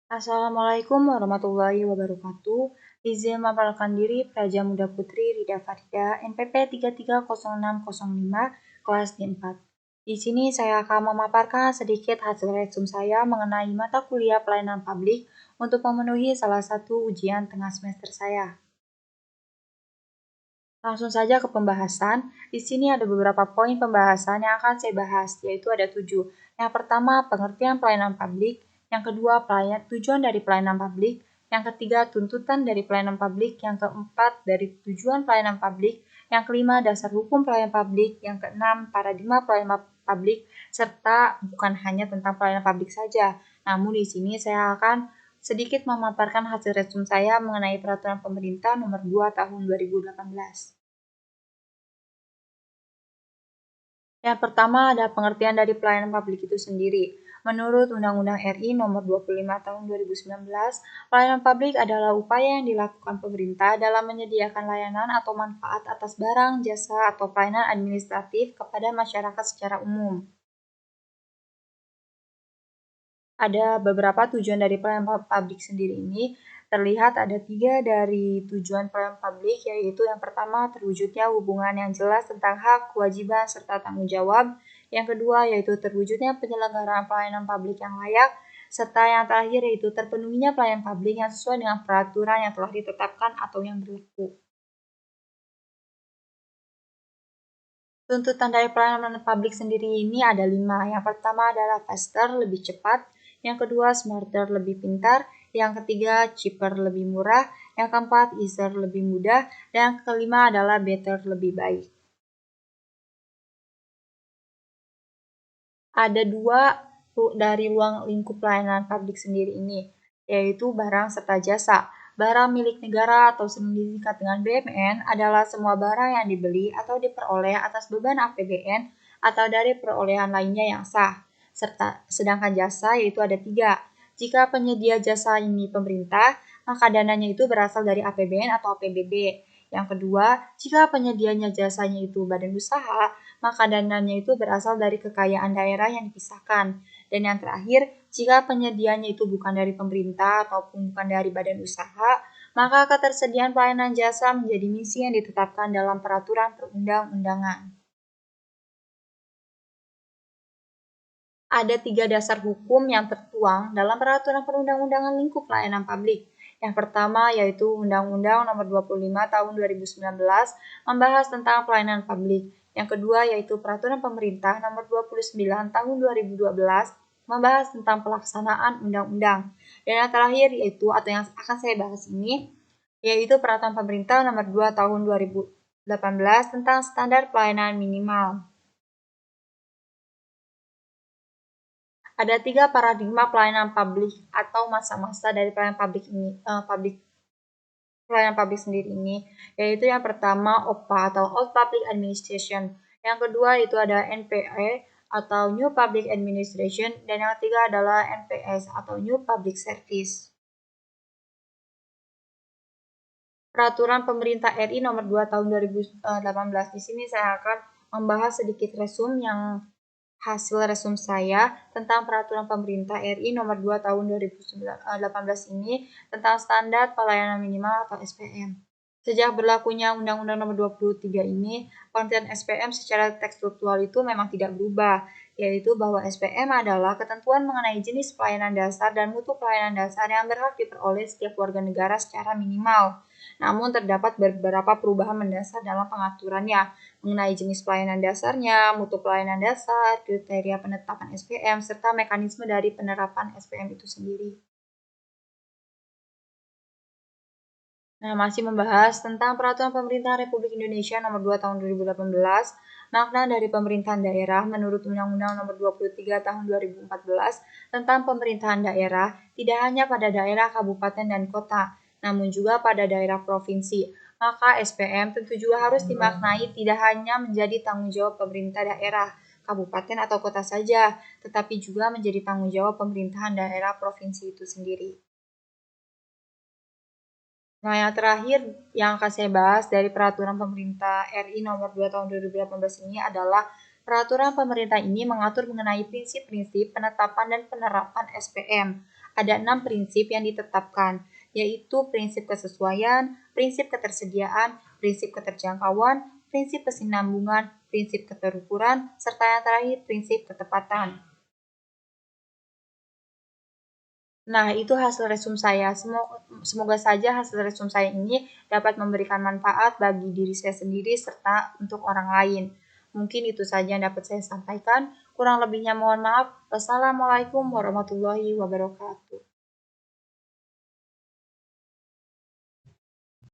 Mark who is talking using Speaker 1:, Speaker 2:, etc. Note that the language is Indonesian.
Speaker 1: Assalamualaikum warahmatullahi wabarakatuh. Izin memaparkan diri Praja Muda Putri Rida Farida, NPP 330605, kelas D4. Di sini saya akan memaparkan sedikit hasil resum saya mengenai mata kuliah pelayanan publik untuk memenuhi salah satu ujian tengah semester saya. Langsung saja ke pembahasan. Di sini ada beberapa poin pembahasan yang akan saya bahas, yaitu ada 7. Yang pertama, pengertian pelayanan publik. Yang kedua, tujuan dari pelayanan publik. Yang ketiga, tuntutan dari pelayanan publik. Yang keempat, dari tujuan pelayanan publik. Yang kelima, dasar hukum pelayanan publik. Yang keenam, paradigma pelayanan publik, serta bukan hanya tentang pelayanan publik saja. Namun di sini saya akan sedikit memaparkan hasil resum saya mengenai peraturan pemerintah nomor 2 tahun 2018. Yang pertama ada pengertian dari pelayanan publik itu sendiri. Menurut Undang-Undang RI Nomor 25 Tahun 2019, pelayanan publik adalah upaya yang dilakukan pemerintah dalam menyediakan layanan atau manfaat atas barang, jasa, atau pelayanan administratif kepada masyarakat secara umum. Ada beberapa tujuan dari pelayanan publik sendiri ini. Terlihat ada 3 dari tujuan pelayanan publik, yaitu yang pertama terwujudnya hubungan yang jelas tentang hak, kewajiban, serta tanggung jawab. Yang kedua yaitu terwujudnya penyelenggaraan pelayanan publik yang layak, serta yang terakhir yaitu terpenuhinya pelayanan publik yang sesuai dengan peraturan yang telah ditetapkan atau yang berlaku. Tuntutan dari pelayanan publik sendiri ini ada 5. Yang pertama adalah faster, lebih cepat. Yang kedua, smarter, lebih pintar. Yang ketiga, cheaper, lebih murah. Yang keempat, easier, lebih mudah. Dan yang kelima adalah better, lebih baik. Ada 2 dari ruang lingkup pelayanan publik sendiri ini, yaitu barang serta jasa. Barang milik negara atau sering disingkat dengan BMN adalah semua barang yang dibeli atau diperoleh atas beban APBN atau dari perolehan lainnya yang sah. Sedangkan jasa yaitu ada 3. Jika penyedia jasa ini pemerintah, maka dananya itu berasal dari APBN atau APBD. Yang kedua, jika penyedianya jasanya itu badan usaha, maka dananya itu berasal dari kekayaan daerah yang dipisahkan. Dan yang terakhir, jika penyediaannya itu bukan dari pemerintah ataupun bukan dari badan usaha, maka ketersediaan pelayanan jasa menjadi misi yang ditetapkan dalam peraturan perundang-undangan. Ada 3 dasar hukum yang tertuang dalam peraturan perundang-undangan lingkup pelayanan publik. Yang pertama yaitu Undang-Undang Nomor 25 Tahun 2019 membahas tentang pelayanan publik. Yang kedua yaitu Peraturan Pemerintah Nomor 29 Tahun 2012 membahas tentang pelaksanaan undang-undang. Dan yang terakhir yaitu atau yang akan saya bahas ini yaitu Peraturan Pemerintah Nomor 2 Tahun 2018 tentang standar pelayanan minimal. Ada 3 paradigma pelayanan publik atau masa-masa dari pelayanan publik ini, pelayanan publik sendiri ini, yaitu yang pertama OPA atau Old Public Administration, yang kedua itu ada NPA atau New Public Administration, dan yang ketiga adalah NPS atau New Public Service. Peraturan Pemerintah RI Nomor 2 Tahun 2018. Di sini saya akan membahas sedikit resum yang hasil resum saya tentang Peraturan Pemerintah RI Nomor 2 Tahun 2018 ini tentang standar pelayanan minimal atau SPM. Sejak berlakunya Undang-Undang Nomor 23 ini, pengertian SPM secara tekstual itu memang tidak berubah, yaitu bahwa SPM adalah ketentuan mengenai jenis pelayanan dasar dan mutu pelayanan dasar yang berhak diperoleh setiap warga negara secara minimal. Namun terdapat beberapa perubahan mendasar dalam pengaturannya mengenai jenis pelayanan dasarnya, mutu pelayanan dasar, kriteria penetapan SPM, serta mekanisme dari penerapan SPM itu sendiri. Nah, masih membahas tentang Peraturan Pemerintah Republik Indonesia Nomor 2 Tahun 2018, makna dari pemerintahan daerah menurut Undang-Undang Nomor 23 Tahun 2014 tentang pemerintahan daerah tidak hanya pada daerah kabupaten dan kota, namun juga pada daerah provinsi. Maka SPM tentu juga harus dimaknai tidak hanya menjadi tanggung jawab pemerintah daerah, kabupaten atau kota saja, tetapi juga menjadi tanggung jawab pemerintahan daerah provinsi itu sendiri. Nah, yang terakhir yang akan saya bahas dari Peraturan Pemerintah RI Nomor 2 Tahun 2018 ini adalah Peraturan Pemerintah ini mengatur mengenai prinsip-prinsip penetapan dan penerapan SPM. ada 6 prinsip yang ditetapkan, yaitu prinsip kesesuaian, prinsip ketersediaan, prinsip keterjangkauan, prinsip kesinambungan, prinsip keterukuran, serta yang terakhir prinsip ketepatan. Nah, itu hasil resum saya. Semoga saja hasil resum saya ini dapat memberikan manfaat bagi diri saya sendiri serta untuk orang lain. Mungkin itu saja yang dapat saya sampaikan. Kurang lebihnya mohon maaf. Wassalamualaikum warahmatullahi wabarakatuh.